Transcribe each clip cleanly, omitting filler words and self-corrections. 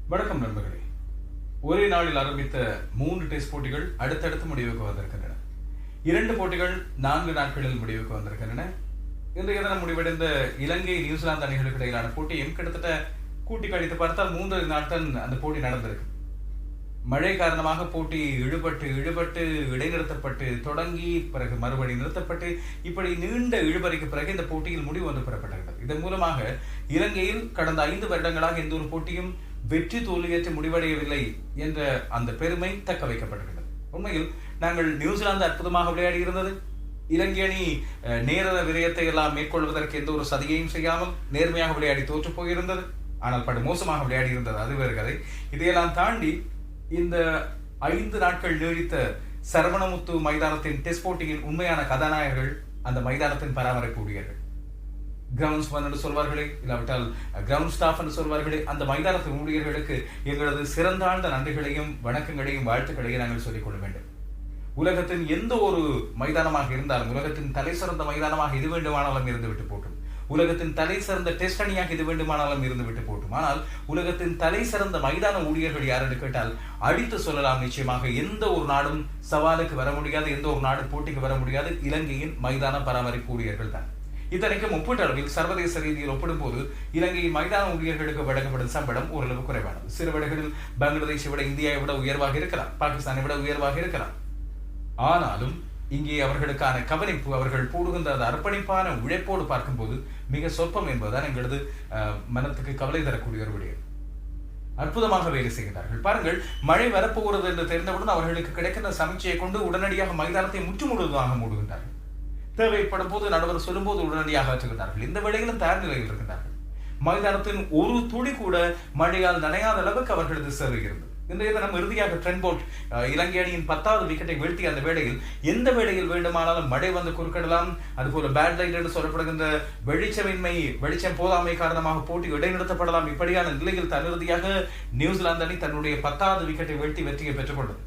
வணக்கம் நண்பர்களே. ஒரே நாளில் ஆரம்பித்த 3 டெஸ்ட் போட்டிகள் அடுத்தடுத்து முடிவுக்கு வந்திருக்கின்றன. 2 போட்டிகள் 4 நாட்களில் முடிவுக்கு வந்திருக்கின்றன. இன்றைய தினம் முடிவடைந்த இலங்கை நியூசிலாந்து அணிகளுக்கு இடையிலான போட்டியும் கிட்டத்தட்ட கூட்டி கழித்து பார்த்தால் 3 நாட்கள் அந்த போட்டி நடந்திருக்கு. மழை காரணமாக போட்டி இழுபட்டு இடைநிறுத்தப்பட்டு தொடங்கி பிறகு மறுபடி நிறுத்தப்பட்டு இப்படி நீண்ட இழுபறிக்கு பிறகு இந்த போட்டியில் முடிவு வந்து பெறப்பட்டிருக்கிறது. இதன் மூலமாக இலங்கையில் கடந்த 5 வருடங்களாக எந்த ஒரு போட்டியும் வெற்றி தோல்வியற்று முடிவடையவில்லை என்ற அந்த பெருமை தக்க வைக்கப்பட்டிருக்கிறது. உண்மையில் நாங்கள் நியூசிலாந்து அற்புதமாக விளையாடி இருந்தது. இலங்கை அணி நேர விரயத்தை எல்லாம் மேற்கொள்வதற்கு எந்த ஒரு சதியையும் செய்யாமல் நேர்மையாக விளையாடி தோற்று போயிருந்தது. ஆனால் படு மோசமாக விளையாடி இருந்தது, அது வேறு கதை. இதையெல்லாம் தாண்டி இந்த 5 நாட்கள் நீடித்த சரவணமுத்து மைதானத்தின் டெஸ்ட் போட்டியின் உண்மையான கதாநாயகர்கள் அந்த மைதானத்தின் பராமரிப்பு ஊழியர்கள், கிரவுண்ட் ஸ்பான் என்று சொல்வார்களே, இல்லாவிட்டால் கிரவுண்ட் ஸ்டாஃப் என்று சொல்வார்களே, அந்த மைதானத்தின் ஊழியர்களுக்கு எங்களது சிறந்தாழ்ந்த நன்றிகளையும் வணக்கங்களையும் வாழ்த்துக்களையும் நாங்கள் சொல்லிக் கொள்ள வேண்டும். உலகத்தின் எந்த ஒரு மைதானமாக இருந்தாலும், உலகத்தின் தலை சிறந்த மைதானமாக இது வேண்டுமானாலும் இருந்து விட்டு போட்டும், உலகத்தின் தலை சிறந்த டெஸ்ட் அணியாக இது வேண்டுமானாலும் இருந்து விட்டு போட்டும், ஆனால் உலகத்தின் தலை சிறந்த மைதான ஊழியர்கள் யார் என்று கேட்டால் அடித்து சொல்லலாம் நிச்சயமாக எந்த ஒரு நாடும் சவாலுக்கு வர முடியாது, எந்த ஒரு நாடு போட்டிக்கு வர முடியாது, இலங்கையின் மைதான பராமரிப்பு ஊழியர்கள் தான். இத்தனைக்கும் ஒப்பீட்டளவில் சர்வதேச ரீதியில் ஒப்பிடும் போது இலங்கையின் மைதான ஊழியர்களுக்கு வழங்கப்படும் சம்பளம் ஓரளவு குறைவானது. சிறு வடைகளில் பங்களாதேஷை விட இந்தியாவை விட உயர்வாக இருக்கலாம், பாகிஸ்தானை விட உயர்வாக இருக்கலாம். ஆனாலும் இங்கே அவர்களுக்கான கவனிப்பு, அவர்கள் போடுகின்ற அந்த அர்ப்பணிப்பான உழைப்போடு பார்க்கும்போது மிக சொற்பம் என்பதுதான் எங்களது மனத்துக்கு கவலை தரக்கூடிய ஒரு விடயம். அற்புதமாக வேலை செய்கிறார்கள். பாருங்கள், மழை வரப்போகிறது என்று தெரிந்தவுடன் அவர்களுக்கு கிடைக்கின்ற சமீட்சையை கொண்டு உடனடியாக மைதானத்தை முற்றுமுழுதாக மூடுகின்றார்கள். தேவைப்படும் போது நடுவர் சொல்லும்போது உடனடியாக ஆற்றுகிறார்கள். இந்த வேளையிலும் தயார் நிலையில் இருக்கின்றார்கள். மைதானத்தின் ஒரு துளி கூட மழையால் நனையாத அளவுக்கு அவர்களது சேவை இருந்தது. இன்றைய தினம் இறுதியாக ட்ரெண்ட் போல்ட் இலங்கை அணியின் 10வது விக்கெட்டை வீழ்த்திய அந்த வேளையில் எந்த வேளையில் வேண்டுமானாலும் மழை வந்து குறுக்கிடலாம். அதுபோல பேட் லைட் என்று சொல்லப்படுகின்ற வெளிச்சம் போதாமை காரணமாக போட்டி இடைநிறுத்தப்படலாம். இப்படியான நிலையில் தன் இறுதியாக நியூசிலாந்து அணி தன்னுடைய 10வது விக்கெட்டை வீழ்த்தி வெற்றியை பெற்றுக்கொண்டது.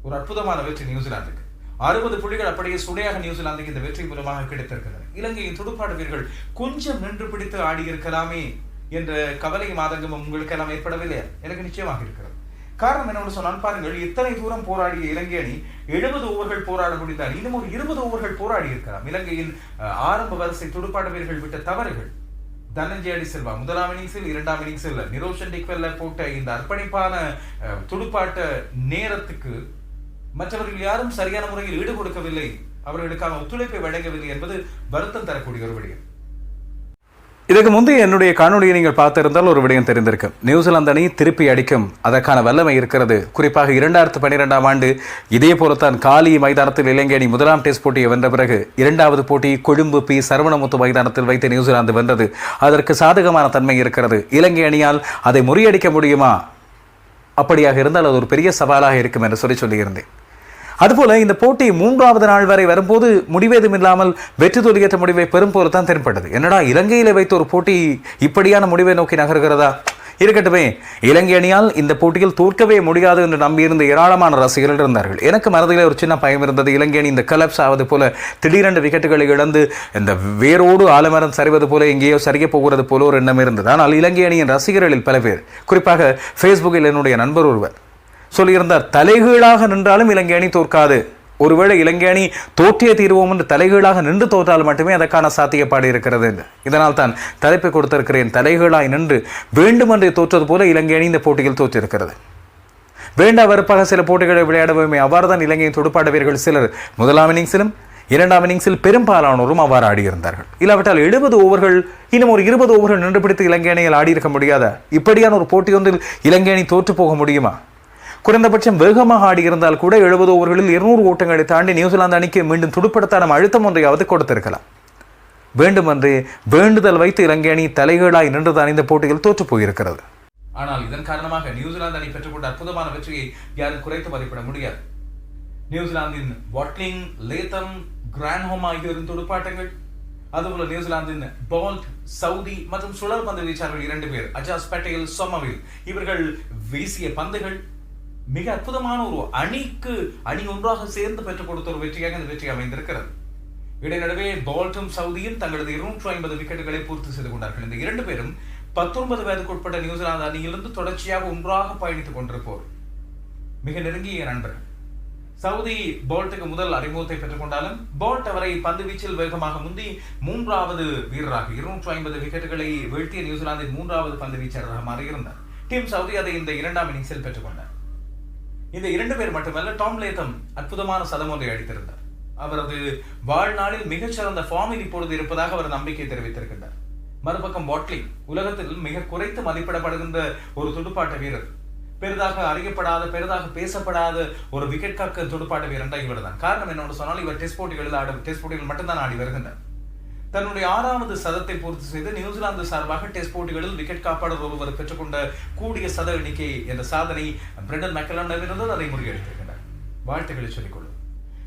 ஒரு அற்புதமான வெற்றி நியூசிலாந்துக்கு. 60 புள்ளிகள் அப்படியே சுடையாக நியூசிலாந்துக்கு இந்த வெற்றி மூலமாக கிடைத்திருக்கிறது. இலங்கையின் துடுப்பாட்ட வீரர்கள் கொஞ்சம் நின்று பிடித்து ஆடி இருக்கலாமே என்ற கவலையும் ஆதங்கமும் உங்களுக்கு எல்லாம் ஏற்படவில்லை? எனக்கு நிச்சயமாக இருக்கிறது. காரணம் என்னன்னு சொன்னால், பாருங்கள், இத்தனை தூரம் போராடிய இலங்கை அணி 70 ஓவர்கள் போராட முடிந்தால் இன்னும் ஒரு 20 ஓவர்கள் போராடி இருக்கலாம். இலங்கையின் ஆரம்ப வரிசை துடுப்பாட்ட வீரர்கள் விட்ட தவறுகள், தனஞ்சய டிசில்வா 1ஆம் இன்னிங்ஸில் 2ஆம் இன்னிங்ஸில் நிரோஷன் டிக்வெல்ல போட்ட இந்த அர்ப்பணிப்பான துடுப்பாட்ட நேரத்துக்கு மற்றவர்கள் யாரும் சரியான முறையில் ஈடு கொடுக்கவில்லை, அவர்களுக்கான ஒத்துழைப்பை வழங்கவில்லை என்பது வருத்தம் தரக்கூடிய ஒரு விடயம். இதுக்கு முந்தைய என்னுடைய காணொலியை நீங்கள் பார்த்திருந்தால் ஒரு விடயம் தெரிந்திருக்கும். நியூசிலாந்து அணி திருப்பி அடிக்கும் அதற்கான வல்லமை இருக்கிறது. குறிப்பாக 2012ஆம் ஆண்டு இதே போலத்தான் காலி மைதானத்தில் இலங்கை அணி 1ஆம் டெஸ்ட் போட்டியை வென்ற பிறகு 2வது போட்டி கொழும்பு பி சரவணமுத்து மைதானத்தில் வைத்து நியூசிலாந்து வென்றது. அதற்கு சாதகமான தன்மை இருக்கிறது. இலங்கை அணியால் அதை முறியடிக்க முடியுமா? அப்படியாக இருந்தால் அது ஒரு பெரிய சவாலாக இருக்கும் என்று சொல்லியிருந்தேன். அதுபோல இந்த போட்டி 3வது நாள் வரை வரும்போது முடிவேதும் இல்லாமல் வெற்றி தோல்வியற்ற முடிவை பெறும் போலத்தான் தென்பட்டது. என்னடா, இலங்கையிலே வைத்த ஒரு போட்டி இப்படியான முடிவை நோக்கி நகர்கிறதா? இருக்கட்டுமே, இலங்கை அணியால் இந்த போட்டியில் தோற்கவே முடியாது என்று நம்பியிருந்த ஏராளமான ரசிகர்கள் இருந்தார்கள். எனக்கு மனதிலே ஒரு சின்ன பயம் இருந்தது. இலங்கை அணி இந்த கலப்ஸ் ஆவது போல திடீரென்று விக்கெட்டுகளை இழந்து இந்த வேரோடு ஆலமரம் சரிவது போல எங்கேயோ சரிய போகிறது போல ஒரு எண்ணம் இருந்தது. ஆனால் இலங்கை அணியின் ரசிகர்களில் பல பேர், குறிப்பாக ஃபேஸ்புக்கில் என்னுடைய நண்பர் ஒருவர் சொல்லியிருந்தார், தலைகீழாக நின்றாலும் இலங்கை அணி தோற்காது. ஒருவேளை இலங்கை அணி தோற்றிய தீர்வோம் என்று தலைகீழாக நின்று தோற்றால் மட்டுமே அதற்கான சாத்தியப்பாடு இருக்கிறது என்று. இதனால் தான் தலைப்பை கொடுத்திருக்கிறேன், தலைகீழாய் நின்று வேண்டுமென்றே தோற்றது போல இலங்கை அணி இந்த போட்டியில் தோற்றிருக்கிறது. வேண்டா வெறுப்பாக சில போட்டிகளை விளையாடுவோமே, அவ்வாறு தான் இலங்கையின் துடுப்பாட்ட வீரர்கள் சிலர் 1ஆம் இன்னிங்ஸிலும் 2ஆம் இன்னிங்ஸில் பெரும்பாலானோரும் அவ்வாறு ஆடியிருந்தார்கள். இல்லாவிட்டால் 70 ஓவர்கள் இன்னும் ஒரு 20 ஓவர்கள் நின்று பிடித்து இலங்கை அணியில் ஆடியிருக்க முடியாதா? இப்படியான ஒரு போட்டி ஒன்றில் இலங்கை அணி தோற்று போக முடியுமா? குறைந்தபட்சம் வேகமாக ஆடியிருந்தால் கூட 70 ஓவர்களில் 200 ஓட்டங்களை தாண்டி நியூசிலாந்து அணிக்கு மீண்டும் துடுப்படுத்தான அழுத்தம் ஒன்றையாவது கொடுத்திருக்கலாம். வேண்டுமென்றே வேண்டுதல் வைத்து இலங்கை அணி தலைகீழாய் நின்றுதான் இந்த போட்டியில் தோற்று போயிருக்கிறது. ஆனால் இதன் காரணமாக நியூசிலாந்து அணி பெற்றுக்கொண்ட அற்புதமான வெற்றியை யாரும் குறைத்து மதிப்பிட முடியாது. நியூசிலாந்தின் வாட்லிங், லேத்தம், கிரான்ஹோம் ஆகியோரின் துடுப்பாட்டங்கள், அதுபோல நியூசிலாந்தின் போல்ட், சவுதி மற்றும் சுழல் பந்து வீச்சாளர்கள் 2 பேர், அஜாஸ் பட்டேல், சோமவில், இவர்கள் வீசிய பந்துகள் மிக அற்புதமான ஒரு அணி ஒன்றாக சேர்ந்து பெற்றுக் கொடுத்த ஒரு வெற்றியாக இந்த வெற்றி அமைந்திருக்கிறது. இடைநடுவே போல்ட்டும் சவுதியும் தங்களது 250 விக்கெட்டுகளை பூர்த்தி செய்து கொண்டார்கள். இந்த 2 பேரும் 19 வயதுக்கு உட்பட்ட நியூசிலாந்து அணியிலிருந்து தொடர்ச்சியாக ஒன்றாக பயணித்துக் கொண்டிருப்போர், மிக நெருங்கிய நண்பர்கள். சவுதி போல்ட்டுக்கு முதல் அறிமுகத்தை பெற்றுக் கொண்டாலும் போல்ட் அவரை பந்து வீச்சில் வேகமாக முந்தி 3வது வீரராக 250 விக்கெட்டுகளை வீழ்த்திய நியூசிலாந்தின் 3வது பந்து வீச்சாளராக மாறியிருந்தார். டீம் சவுதி அதை இந்த 2ஆம் இன்னிங்ஸில் பெற்றுக் கொண்டார். இந்த 2 பேர் மட்டுமல்ல, டாம் லேத்தம் அற்புதமான சதம் ஒன்றை அடித்திருந்தார். அவரது வாழ்நாளில் மிகச்சிறந்த ஃபார்மில் இப்பொழுது இருப்பதாக அவர் நம்பிக்கை தெரிவித்திருக்கின்றார். மறுபக்கம் வாட்லிங் உலகத்தில் மிக குறைத்து மதிப்பிடப்படுகின்ற ஒரு துடுப்பாட்ட வீரர், பெரிதாக அறியப்படாத, பெரிதாக பேசப்படாத ஒரு விக்கெட் காக்க துடுப்பாட்ட வீரர் தான் இவர் தான். காரணம் என்னன்னு சொன்னால், இவர் டெஸ்ட் போட்டிகளில் மட்டும்தான் ஆடி வருகின்றார். தன்னுடைய 6வது சதத்தை பூர்த்தி செய்து நியூசிலாந்து சார்பாக டெஸ்ட் போட்டிகளில் விக்கெட் காப்பாளர் ஒருவர் பெற்றுக்கொண்ட கூடிய சத எண்ணிக்கை என்ற சாதனை பிரெண்டன் மெக்கலமிடம் இருந்தது. அதை முறியடித்திருக்கிறார். வாழ்த்துக்களை சொல்லிக்கொள்ளும்.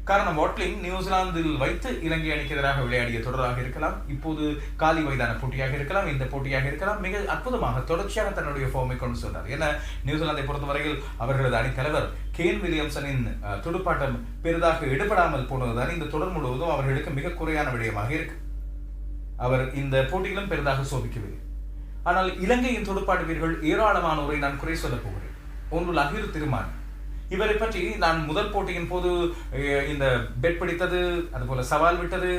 காரணம், வாட்லிங் நியூசிலாந்தில் வைத்து இலங்கை அணிக்கு எதிராக விளையாடிய தொடராக இருக்கலாம், இப்போது காலி மைதான போட்டியாக இருக்கலாம், இந்த போட்டியாக இருக்கலாம், மிக அற்புதமாக தொடர்ச்சியாக தன்னுடைய ஃபார்மை கொண்டு சென்றார். ஏன்னா நியூசிலாந்தை பொறுத்தவரையில் அவர்களது அணித்தலைவர் கேன் வில்லியம்சனின் துடுப்பாட்டம் பெரிதாக எடுபடாமல் போனதுதான் இந்த தொடர் முழுவதும் அவர்களுக்கு மிக குறையான விடயமாக இருக்கு. அவர் இந்த போட்டியிலும் பெரிதாக சோபிக்கவில்லை. ஆனால் இலங்கையின் துடுப்பாட்ட வீரர்கள் ஏராளமானோரை நான் குறை சொல்ல போகிறேன். ஒன்று லஹீர் திருமான். இவரை பற்றி நான் முதல் போட்டியின் போது இந்த பெட் பிடித்தது, அதுபோல சவால் விட்டது,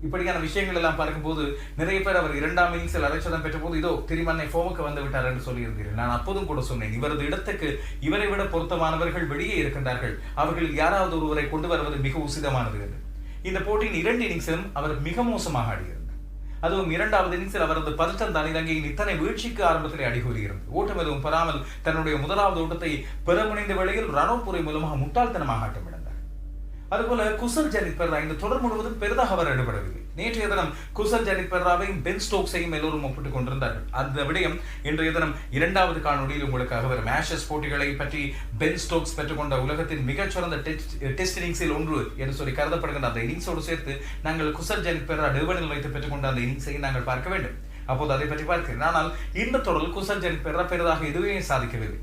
இப்படியான விஷயங்கள் எல்லாம் பார்க்கும்போது நிறைய பேர் அவர் 2ஆம் இன்னிங்ஸில் அரைச்சதம் பெற்ற போது இதோ திருமண்ணை ஃபோமுக்கு வந்து விட்டார் என்று சொல்லியிருந்தீர்கள். நான் அப்போதும் கூட சொன்னேன், இவரது இடத்துக்கு இவரை விட பொருத்தமானவர்கள் வெளியே இருக்கின்றார்கள், அவர்கள் யாராவது ஒருவரை கொண்டு வருவது மிக உசிதமானது என்று. இந்த போட்டியின் 2 இன்னிங்ஸிலும் அவர் மிக மோசமாக ஆடியிருந்தார். அதுவும் 2வது இன்னிங்ஸில் அவரது பதட்டம் தான் இலங்கையின் இத்தனை வீழ்ச்சிக்கு ஆரம்பத்திலே அடிகூறியிருந்தது. ஓட்டம் எதுவும் பெறாமல் தன்னுடைய முதலாவது ஓட்டத்தை பெற முனைந்த வேளையில் ரனோப்புரை மூலமாக முட்டாள்தனமாக ஆட்டமிழந்தார். அதுபோல குசல் ஜனித் பெர்ரா இந்த தொடர் முழுவதும் பெரிதாக அவர் ஈடுபடவில்லை. நேற்றைய தினம் குசல் ஜனித் பெர்ராவையும் பென் ஸ்டோக்ஸையும் எல்லோரும் ஒப்பிட்டுக் கொண்டிருந்தார்கள். அந்த விடயம் இன்றைய தினம் 2வது காணொலியில் உங்களுக்காக வரும். ஆஷஸ் போட்டிகளை பற்றி பென் ஸ்டோக்ஸ் பெற்றுக்கொண்ட உலகத்தின் மிகச்சிறந்த டெஸ்ட் இன்னிங்ஸில் ஒன்று என்று சொல்லி கருதப்படுகின்ற அந்த இன்னிங்ஸோடு சேர்த்து நாங்கள் குசல் ஜனித் பெர்ரா டெர்பனில் வைத்து பெற்றுக்கொண்ட அந்த இன்னிங்ஸை நாங்கள் பார்க்க வேண்டும். அப்போது அதை பற்றி பார்க்கிறேன். ஆனால் இந்த தொடரில் குசல் ஜனித் பெர்ரா பெரிதாக எதுவுமே சாதிக்கவில்லை.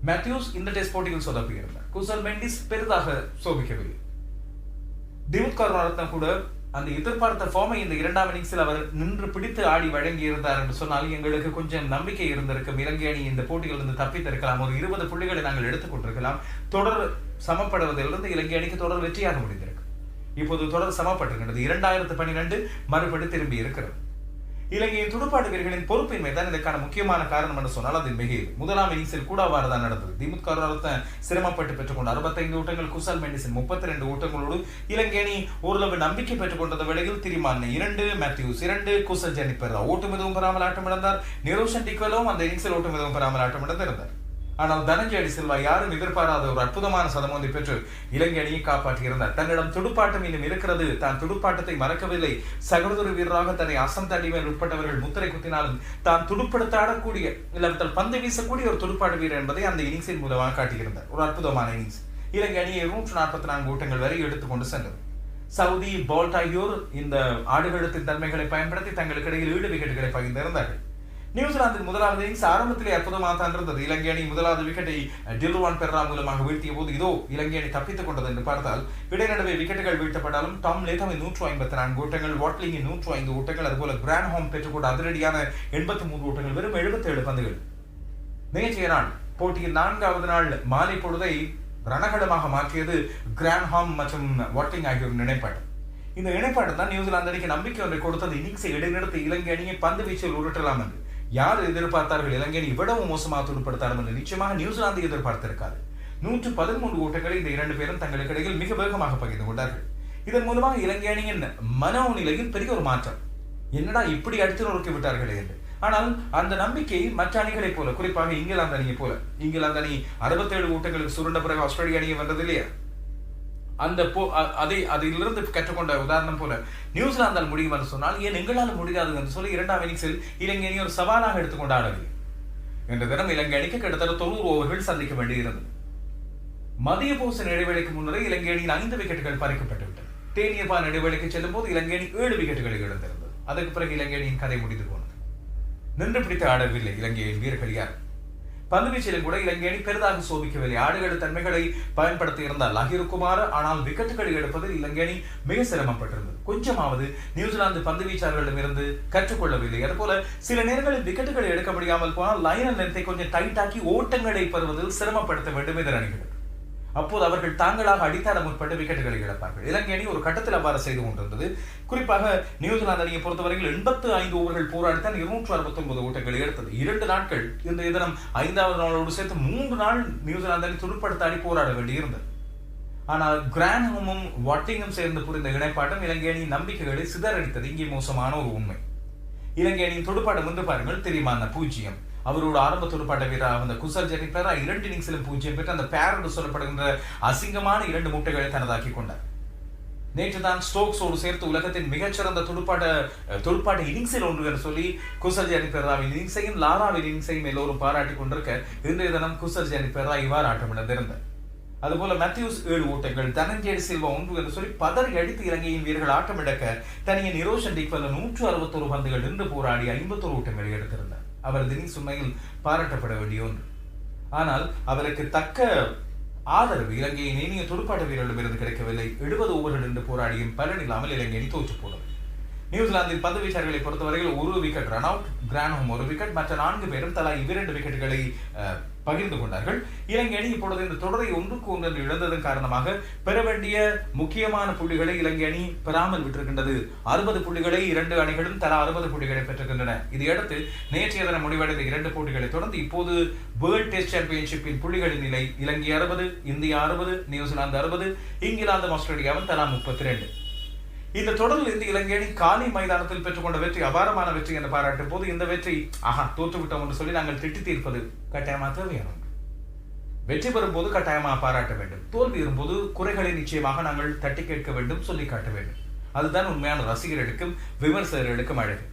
மேத்யூஸ் இந்த டெஸ்ட் போட்டியில் சொதப்புகிறார். குசல் மெண்டிஸ் பெரிதாக சோபிக்கவில்லை. திமுத் கருணாரத்னம் கூட அந்த எதிர்பார்த்த ஃபார்மை இந்த 2ஆம் இன்னிங்ஸில் அவர் நின்று பிடித்து ஆடி வழங்கி இருந்தார் என்று சொன்னால் எங்களுக்கு கொஞ்சம் நம்பிக்கை இருந்திருக்கும். இலங்கை அணி இந்த போட்டியிலிருந்து தப்பித்திருக்கலாம், ஒரு 20 புள்ளிகளை நாங்கள் எடுத்துக் கொண்டிருக்கலாம், தொடர் சமப்படுவதிலிருந்து இலங்கை அணிக்கு தொடர் வெற்றியாக முடிந்திருக்கு. இப்போது தொடர் சமப்பட்டிருக்கின்றது. 2012 மறுபடி திரும்பி இருக்கிறது. இலங்கையின் துடுப்பாட்ட வீரர்களின் பொறுப்பின்மை தான் இதற்கான முக்கியமான காரணம் என்று சொன்னால் அது மிகையில். 1ஆம் இன்னிங்ஸில் கூட தான் நடந்தது. திமுத் கருணாரத்ன சிரமப்பட்டு பெற்றுக்கொண்ட 65 ஓட்டங்கள், குசல் மெண்டிஸின் 32 ஓட்டங்களோடு இலங்கை அணி ஓரளவு நம்பிக்கை பெற்றுக் கொண்டது வேளையில் திரிமான் 2, மேத்யூஸ் 2, குசல் ஜனித் பெர்ரா ஓட்டம் எதுவும் பெறாமல் ஆட்டமிழந்தார். நிரோஷன் டிக்வெலும் அந்த இன்னிங்ஸில் ஓட்டம் எதுவும் பெறாமல் ஆட்டமிழந்திருந்தார். ஆனால் தனஞ்சயடி சில்வா யாரும் எதிர்பாராத ஒரு அற்புதமான சதம் ஒன்றை பெற்று இலங்கை அணியை காப்பாற்றியிருந்தார். தன்னிடம் துடுப்பாட்டம் இன்னும் இருக்கிறது, தான் துடுப்பாட்டத்தை மறக்கவில்லை, சகோதர வீரராக தன்னை அசம் தடிமையில் உட்பட்டவர்கள் முத்திரை குத்தினாலும் தான் துடுப்படுத்த ஆடக்கூடிய இல்லாவிட்டால் பந்து வீசக்கூடிய ஒரு துடுப்பாட்ட வீரர் என்பதை அந்த இன்னிங்ஸின் மூலமாக காட்டியிருந்தார். ஒரு அற்புதமான இன்னிங்ஸ். இலங்கை அணியை 144 ஓட்டங்கள் வரை எடுத்துக்கொண்டு சென்றது. சவுதி, போல்ட் ஆகியோர் இந்த ஆடுகளத்தின் தன்மைகளை பயன்படுத்தி தங்களுக்கு இடையில் 7 விக்கெட்டுகளை பகிர்ந்திருந்தார்கள். நியூசிலாந்தின் 1வது இன்னிங்ஸ் ஆரம்பத்திலே அற்புதமாக தான் இருந்தது. இலங்கை அணி 1வது விக்கெட்டை டில்வான் பெர்ரா மூலமாக வீழ்த்திய போது இதோ இலங்கை அணி தப்பித்துக் கொண்டது என்று பார்த்தால் இடைநடுவே விக்கெட்டுகள் வீழ்த்தப்பட்டாலும் டாம் லேத்தமின் 154 ஓட்டங்கள், வாட்லிங்கின் 105 ஓட்டங்கள், அதுபோல கிரான்ஹாம் பெற்றுக்கொண்ட அதிரடியான 83 ஓட்டங்கள், வெறும் 77 பந்துகள். நேற்றைய நாள் போட்டியின் 4வது நாள் மாலை பொழுதை ரணகடமாக மாற்றியது கிரான்ஹாம் மற்றும் வாட்லிங் ஆகியோரின் இணைப்பாட்டம். இந்த இணைப்பாட்டம் தான் நியூசிலாந்து அணிக்கு நம்பிக்கை ஒன்றை கொடுத்தது. இன்னிங்ஸை இடைநிறுத்தி இலங்கை அணியை பந்து வீச்சில் உருட்டலாம் என்று யார் எதிர்பார்த்தார்கள்? இலங்கை அணி இவ்வளவு மோசமாக துடுப்படுத்தாலும் என்று நிச்சயமாக நியூசிலாந்து எதிர்பார்த்திருக்காது. 113 ஓட்டங்களை இந்த 2 பேரும் தங்களுக்கு இடையில் மிக வேகமாக பகிர்ந்து கொண்டார்கள். இதன் மூலமாக இலங்கை அணியின் மனோநிலையில் பெரிய ஒரு மாற்றம். என்னடா இப்படி அடித்து நொறுக்கி விட்டார்களே என்று. ஆனால் அந்த நம்பிக்கை மற்ற அணிகளைப் போல, குறிப்பாக இங்கிலாந்து அணியை போல, இங்கிலாந்து அணி 67 ஓட்டங்களுக்கு சுருண்ட பிறகு ஆஸ்திரேலிய அணியை வந்தது இல்லையா, அந்த அதிலிருந்து கற்றுக்கொண்ட உதாரணம் போல நியூசிலாந்தால் முடியும் என்று சொன்னால் ஏன் எங்களால் முடியாது என்று சொல்லி 2ஆம் இன்னிங்ஸில் இலங்கை அணி ஒரு சவாலாக எடுத்துக்கொண்டு ஆடவில்லை. என்ற தினம் இலங்கை அணிக்கு கிட்டத்தட்ட 90 ஓவர்கள் சந்திக்க வேண்டியிருந்தது. மதிய போசன் இடைவேளைக்கு முன்னரே இலங்கை அணியின் 5 விக்கெட்டுகள் பறிக்கப்பட்டு விட்டது. தேனியப்பான் இடைவேளைக்கு செல்லும் போது இலங்கை அணி 7 விக்கெட்டுகளை இழந்திருந்தது. அதற்கு பிறகு இலங்கை அணியின் கதை முடிந்து போனது. நின்று பிடித்து ஆடவில்லை இலங்கையின் வீரர்கள் யார்? பந்துவீச்சிலும் கூட இலங்கை அணி பெரிதாக சோபிக்கவில்லை. ஆடுகள தன்மைகளை பயன்படுத்தி இருந்தால் லஹிருக்குமார், ஆனால் விக்கெட்டுகளை எடுப்பதில் இலங்கை அணி மிக சிரமப்பட்டிருந்தது. கொஞ்சமாவது நியூசிலாந்து பந்து வீச்சாளர்களிடமிருந்து கற்றுக்கொள்ளவில்லை. அதுபோல சில நேரங்களில் விக்கெட்டுகளை எடுக்க முடியாமல் போனால் லைன் லென்த்தை கொஞ்சம் டைட்டாக்கி ஓட்டங்களை பெறுவதில் சிரமப்படுத்த வேண்டும் எதிர் அணிகள். அப்போது அவர்கள் தாங்களாக அடித்தாட முற்பட்டு விக்கெட்டுகளை இழப்பார்கள். இலங்கை அணி ஒரு கட்டத்தில் அவ்வாறு செய்து கொண்டிருந்தது. குறிப்பாக நியூசிலாந்து அணியை பொறுத்தவரையில் 85 ஓவர்கள் போராடித்தான் 269 ஓட்டங்களை எடுத்தது. 2 நாட்கள், இந்த தினம் 5வது நாளோடு சேர்த்து 3 நாள் நியூசிலாந்து அணி துடுப்படுத்தாடி போராட வேண்டியிருந்தது. ஆனால் கிரான்ஹமும் வாட்டிங்கும் சேர்ந்து புரிந்த இணைப்பாட்டம் இலங்கை அணி நம்பிக்கைகளை சிதறடித்தது. இங்கே மோசமான ஒரு உண்மை. இலங்கை அணியின் துடுப்பாட்டம் வந்து பாருங்கள், தெரியுமா, 0. அவரோட ஆரம்ப துடுப்பாட்ட வீரர் அந்த குசல் ஜெனிபர் 2 இன்னிங்ஸிலும் 0 பெற்று அந்த பேர் என்று சொல்லப்படுகின்ற அசிங்கமான 2 முட்டைகளை தனதாக்கி கொண்டார். நேற்று தான் ஸ்டோக்ஸோடு சேர்த்து உலகத்தின் மிகச்சிறந்த துடுப்பாட்ட இன்னிங்ஸில் ஒன்று என்று சொல்லி குசல் ஜெனிபெராவின் இன்னிங்ஸையும் லாராவின் இன்னிங்ஸையும் எல்லோரும் பாராட்டி கொண்டிருக்க, இன்றைய தினம் குசல் ஜெனிபெரா இவ்வாறு ஆட்டமிழந்திருந்தார். அதுபோல மேத்யூஸ் 7 ஓட்டங்கள், தனஞ்சய சில்வா 1 என்று சொல்லி பதறி அடித்து இலங்கையின் வீரர்கள் ஆட்டமிழக்க, தனியே நிரோஷன் டிக்வெல்ல 161 பந்துகள் நின்று போராடி 51 ஓட்டங்களை எடுத்திருந்தார். அவர் தினீஸ் உண்மையில் பாராட்டப்பட வேண்டிய ஒன்று. ஆனால் அவருக்கு தக்க ஆதரவு இலங்கையின் ஏனைய துடுப்பாட்ட வீரர்களிடமிருந்து கிடைக்கவில்லை. 70 ஓவர்கள் நின்று போராடியும் பலன் இல்லாமல் இலங்கை அணி தோற்று போனது. நியூசிலாந்தின் பந்து வீச்சாளர்களை பொறுத்தவரையில் 1 விக்கெட் ரன் அவுட், கிரான்ஹம் 1 விக்கெட், மற்ற 4 பேரும் தலா 2 விக்கெட்டுகளை பகிர்ந்து கொண்டார்கள். இலங்கை அணி இப்பொழுது இந்த தொடரை 1-1 இழந்ததன் காரணமாக பெற வேண்டிய முக்கியமான புள்ளிகளை இலங்கை அணி பெறாமல் விட்டிருக்கின்றது. 60 புள்ளிகளை 2 அணிகளும் தலா 60 புள்ளிகளை பெற்றிருக்கின்றன. இதையடுத்து நேற்றைய தினம் முடிவடைந்த 2 போட்டிகளை தொடர்ந்து இப்போது வேர்ல்ட் டெஸ்ட் சாம்பியன்ஷிப்பின் புள்ளிகளின் நிலை இலங்கை 60, இந்தியா 60, நியூசிலாந்து 60, இங்கிலாந்து ஆஸ்திரேலியாவும் தலா 32. இந்த தொடரில் இருந்து இலங்கை அணி காலி மைதானத்தில் பெற்றுக்கொண்ட வெற்றி அபாரமான வெற்றி என்று பாராட்டும் போது, இந்த வெற்றி தோற்றுவிட்டோம் என்று சொல்லி நாங்கள் திட்டி தீர்ப்பது கட்டாயமா தேவையான ஒன்று. வெற்றி பெறும் போது கட்டாயமாக பாராட்ட வேண்டும், தோல்வி வரும்போது குறைகளை நிச்சயமாக நாங்கள் தட்டி கேட்க வேண்டும், சொல்லி காட்ட வேண்டும். அதுதான் உண்மையான ரசிகர்களுக்கும் விமர்சகர்களுக்கும் அழகு.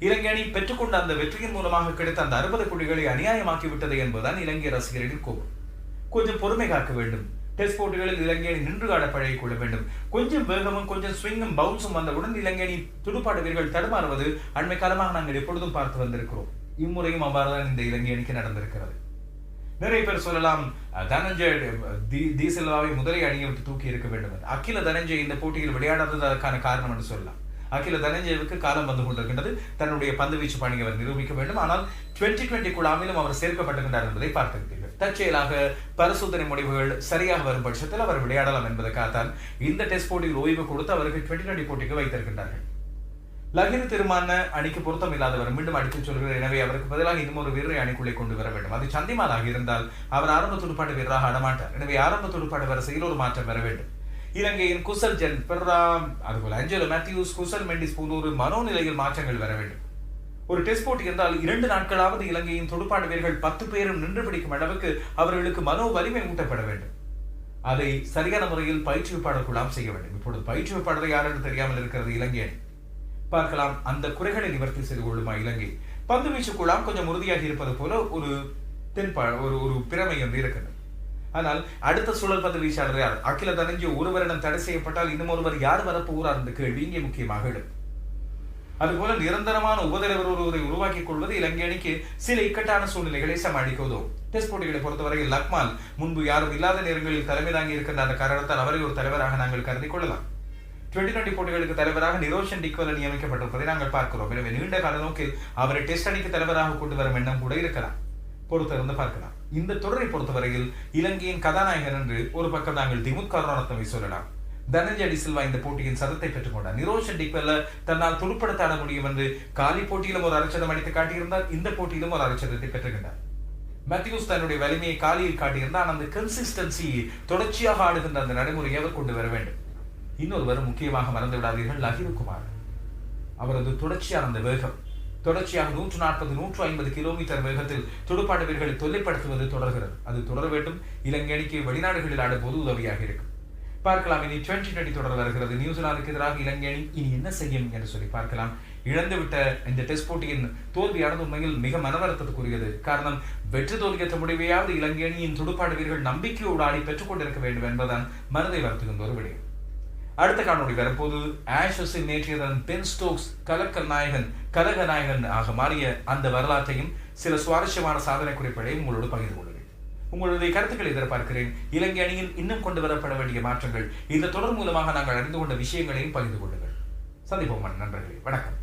இலங்கை அணி பெற்றுக்கொண்ட அந்த வெற்றியின் மூலமாக கிடைத்த அந்த 60 புள்ளிகளை அநியாயமாக்கி விட்டது என்பதுதான் இலங்கை ரசிகர்களின் கோபம். கொஞ்சம் பொறுமை காக்க வேண்டும். டெஸ்ட் போட்டிகளில் இலங்கை அணி நின்று ஆட பழகிக் கொள்ள வேண்டும். கொஞ்சம் வேகமும் கொஞ்சம் ஸ்விங்கும் பவுன்ஸும் வந்தவுடன் இலங்கை அணி துடுப்பாட்ட வீரர்கள் தடுமாறுவது அண்மை காலமாக நாங்கள் எப்பொழுதும் பார்த்து வந்திருக்கிறோம். இம்முறையும் அவ்வாறுதான் இந்த இலங்கை அணிக்கு நடந்திருக்கிறது. நிறைய பேர் சொல்லலாம், தனஞ்சய டி சில்வாவை முதலை அணியை விட்டு தூக்கி இருக்க வேண்டும். அகில தனஞ்சய் இந்த போட்டியில் விளையாடாததற்கான காரணம் என்று சொல்லலாம். அகில தனஞ்சயவுக்கு காலம் வந்து கொண்டிருக்கின்றது. தன்னுடைய பந்து வீச்சு பணியை அவர் நிரூபிக்க வேண்டும். ஆனால் 2020 குழாமிலும் அவர் சேர்க்கப்பட்டிருக்கின்றார் என்பதை பார்த்திருக்கிறீர்கள். தற்செயலாக பரிசோதனை முடிவுகள் சரியாக வரும் பட்சத்தில் அவர் விளையாடலாம் என்பதற்காகத்தான் இந்த டெஸ்ட் போட்டியில் ஓய்வு கொடுத்து அவருக்கு 2020 போட்டிக்கு வைத்திருக்கின்றார்கள். லகிரு திருமான அணிக்கு பொருத்தம் இல்லாதவர், மீண்டும் அடித்துச் சொல்கிறார். எனவே அவருக்கு பதிலாக இன்னும் ஒரு வீரரை அணிக்குள்ளே கொண்டு வர வேண்டும். அது சந்திமாலாக இருந்தால் அவர் ஆரம்ப துடுப்பாட்ட வீரராக ஆடமாட்டார். எனவே ஆரம்ப துடுப்பாட்ட வரிசையில் ஒரு மாற்றம் வர வேண்டும். இலங்கையின் குசல் ஜெனிபெரா, அதுபோல ஆஞ்சலோ மேத்யூஸ், குசல் மெண்டிஸ் போன்ற மனோநிலையில் மாற்றங்கள் வர வேண்டும். ஒரு டெஸ்ட் போட்டி என்றால் 2 நாட்களாவது இலங்கையின் துடுப்பாட்ட வீரர்கள் 10 பேரும் நின்று பிடிக்கும் அளவுக்கு அவர்களுக்கு மனோ வலிமை ஊட்டப்பட வேண்டும். அதை சரியான முறையில் பயிற்றுவிப்பாளர் குழாம் செய்ய வேண்டும். இப்பொழுது பயிற்றுவிப்பாளர் யார் என்று தெரியாமல் இருக்கிறது இலங்கை அணி. பார்க்கலாம், அந்த குறைகளை நிவர்த்தி செய்து கொள்ளுமா இலங்கை. பந்து வீச்சு குழாம் கொஞ்சம் உறுதியாக இருப்பது போல ஒரு பிரமை என்று இருக்கிறது. ஆனால் அடுத்த சுழல் பந்து வீச்சாளர் யார்? அகில தனஞ்சய ஒரு வருடம் தடை செய்யப்பட்டால் இன்னும் ஒருவர் யார் வரப்போகிறார் என்ற கேள்வி இங்கே முக்கியமாக எழும். அதுபோல நிரந்தரமான உபதலைவர் ஒருவரை உருவாக்கிக் கொள்வது இலங்கை அணிக்கு சில இக்கட்டான சூழ்நிலைகளை சமாளிக்க உதவும். டெஸ்ட் போட்டிகளை பொறுத்தவரையில் லக்மால் முன்பு யாரும் இல்லாத நேரங்களில் தலைமை தாங்கி இருக்கின்ற அந்த காரணத்தால் அவரை ஒரு தலைவராக நாங்கள் கருதி கொள்ளலாம். 2020 போட்டிகளுக்கு தலைவராக நிரோஷன் டிக்வெல்ல நியமிக்கப்பட்டிருப்பதை நாங்கள் பார்க்கிறோம். எனவே நீண்ட கால நோக்கில் அவரை டெஸ்ட் அணிக்கு தலைவராக கொண்டு வரும் எண்ணம் கூட இருக்கலாம். பொறுத்திருந்து பார்க்கலாம். இந்த தொடரை பொறுத்தவரையில் இலங்கையின் கதாநாயகன் என்று ஒரு பக்கம் நாங்கள் திமுத் கருணாரத்னவை சொல்லலாம். தனஞ்சய டி சில்வா இந்த போட்டியின் சதத்தை பெற்றுக் கொண்டார். நிரோஷன் டிக்வெல்ல தன்னால் துடுப்படுத்த ஆட முடியும் என்று காலி போட்டியிலும் ஒரு அரைச்சதம் அடித்து காட்டியிருந்தார். இந்த போட்டியிலும் ஒரு அரைச்சதத்தை பெற்றுகின்றார். மேத்யூஸ் தன்னுடைய வலிமையை காலியில் காட்டியிருந்தார். அந்த கன்சிஸ்டன்சி, தொடர்ச்சியாக ஆடுகின்ற அந்த நடைமுறையை அவர் கொண்டு வர வேண்டும். இன்னொருவர் முக்கியமாக மறந்து விடாதீர்கள், லஹிருக்குமார். அவரது தொடர்ச்சியான அந்த வேகம், தொடர்ச்சியாக 140, 150 கிலோமீட்டர் வேகத்தில் துடுப்பாட்ட வீரர்களை தொல்லைப்படுத்துவது தொடர்கிறது. அது தொடர வேண்டும். இலங்கை அணிக்கு வெளிநாடுகளில் ஆடும்போது உதவியாக இருக்கும். பார்க்கலாம், இனி 2020 தொடர் வருகிறது. நியூசிலாந்துக்கு எதிராக இலங்கை அணி இனி என்ன செய்யும் என்று சொல்லி பார்க்கலாம். இழந்துவிட்ட இந்த டெஸ்ட் போட்டியின் தோல்வியானது உண்மையில் மிக மனவருத்தத்துக்குரியது. காரணம், வெற்றி தோல்வியற்ற முடிவையாவது இலங்கை அணியின் துடுப்பாட்ட வீரர்கள் நம்பிக்கையோடு ஆடி பெற்றுக் கொண்டிருக்க வேண்டும் என்பதுதான் மனதை வருத்துகின்ற ஒரு விடயம். அடுத்த காணொளி வரப்போது ஆஷஸின் நேற்றைய தினம் பென் ஸ்டோக்ஸ் கலகநாயகன் ஆக மாறிய அந்த வரலாற்றையும் சில சுவாரஸ்யமான சாதனை குறிப்புகளையும் உங்களோடு பகிர்ந்து கொள்ளுங்கள். உங்களுடைய கருத்துக்களை எதிர்பார்க்கிறேன். இலங்கை அணியில் இன்னும் கொண்டு வரப்பட வேண்டிய மாற்றங்கள், இந்த தொடர் மூலமாக நாங்கள் அறிந்து கொண்ட விஷயங்களையும் பகிர்ந்து கொள்ளுங்கள். சந்திப்போம் நண்பர்களே. வணக்கம்.